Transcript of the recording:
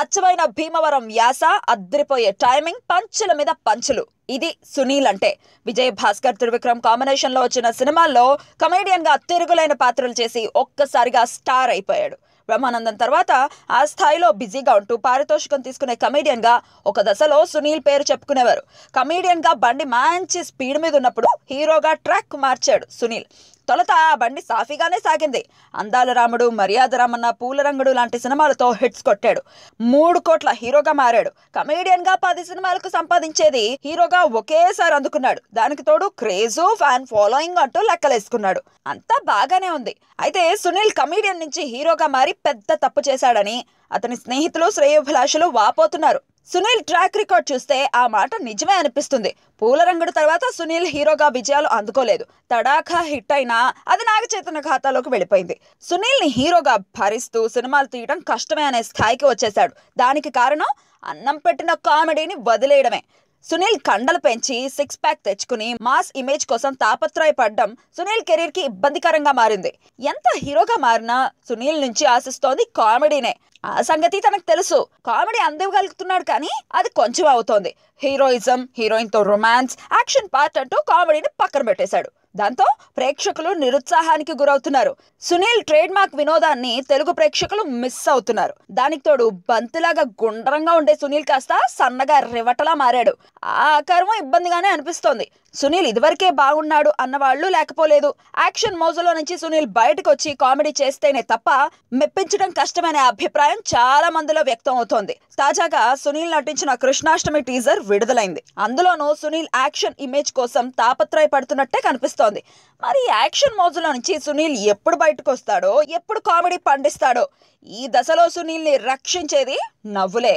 అచ్చమైన భీమవరం యాస, అద్రిపోయే టైమింగ్, పంచుల మీద పంచులు. ఇది సునీల్ అంటే. విజయ్ భాస్కర్ త్రివిక్రమ్ కాంబినేషన్ లో వచ్చిన సినిమాల్లో కమెడియన్ గా తిరుగులేని పాత్రలు చేసి ఒక్కసారిగా స్టార్ అయిపోయాడు. బ్రహ్మానందం తర్వాత ఆ స్థాయిలో బిజీగా ఉంటూ పారితోషికం తీసుకునే కమెడియన్ గా ఒక దశలో సునీల్ పేరు చెప్పుకునేవారు. కమెడియన్ గా బండి మంచి స్పీడ్ మీద ఉన్నప్పుడు హీరోగా ట్రాక్ మార్చాడు సునీల్. తొలుత ఆ బండి సాఫీగానే సాగింది. అందాల రాముడు, మర్యాద రామన్న, పూలరంగుడు లాంటి సినిమాలతో హిట్స్ కొట్టాడు. 3 కోట్ల హీరోగా మారాడు. కమెడియన్ గా 10 సినిమాలకు సంపాదించేది హీరోగా ఒకేసారి అందుకున్నాడు. దానికి తోడు క్రేజు, ఫ్యాన్ ఫాలోయింగ్ అంటూ లెక్కలేసుకున్నాడు. అంతా బాగానే ఉంది. అయితే సునీల్ కమెడియన్ నుంచి హీరోగా మారి పెద్ద తప్పు చేశాడని అతని స్నేహితులు, శ్రేయోభిలాషులు వాపోతున్నారు. సునీల్ ట్రాక్ రికార్డ్ చూస్తే ఆ మాట నిజమే అనిపిస్తుంది. పూలరంగుడు తర్వాత సునీల్ హీరోగా విజయాలు అందుకోలేదు. తడాఖా హిట్ అయినా అది నాగచైతన్య ఖాతాలోకి వెళ్ళిపోయింది. సునీల్ ని హీరోగా భరిస్తూ సినిమాలు తీయడం కష్టమే అనే స్థాయికి వచ్చేశాడు. దానికి కారణం అన్నం పెట్టిన కామెడీని వదిలేయడమే. సునీల్ కండలు పెంచి 6 ప్యాక్ తెచ్చుకుని మాస్ ఇమేజ్ కోసం తాపత్రయపడ్డం సునీల్ కెరీర్ కి ఇబ్బందికరంగా మారింది. ఎంత హీరోగా మారినా సునీల్ నుంచి ఆశిస్తోంది కామెడీనే. ఆ సంగతి తనకు తెలుసు. కామెడీ అందివ్వగలుగుతున్నాడు, కానీ అది కొంచెం అవుతోంది. హీరోయిజం, హీరోయిన్ తో రొమాన్స్, యాక్షన్ పార్ట్ అంటూ కామెడీని పక్కన పెట్టేశాడు. దాంతో ప్రేక్షకులు నిరుత్సాహానికి గురవుతున్నారు. సునీల్ ట్రేడ్ మార్క్ వినోదాన్ని తెలుగు ప్రేక్షకులు మిస్ అవుతున్నారు. దానికి తోడు బంతిలాగా గుండ్రంగా ఉండే సునీల్ కాస్త సన్నగా రివటలా మారాడు. ఆ ఆకారం ఇబ్బందిగానే అనిపిస్తోంది. సునీల్ ఇదివరకే బాగున్నాడు అన్నవాళ్లు లేకపోలేదు. యాక్షన్ మోజులో నుంచి సునీల్ బయటకు వచ్చి కామెడీ చేస్తేనే తప్ప మెప్పించడం కష్టమనే అభిప్రాయం చాలా మందిలో వ్యక్తం అవుతోంది. తాజాగా సునీల్ నటించిన కృష్ణాష్టమి టీజర్ విడుదలైంది. అందులోనూ సునీల్ యాక్షన్ ఇమేజ్ కోసం తాపత్రయపడుతున్నట్టే కనిపిస్తోంది. మరి యాక్షన్ మోజులో నుంచి సునీల్ ఎప్పుడు బయటకు వస్తాడో, ఎప్పుడు కామెడీ పండిస్తాడో, ఈ దశలో సునీల్ ని రక్షించేది నవ్వులే.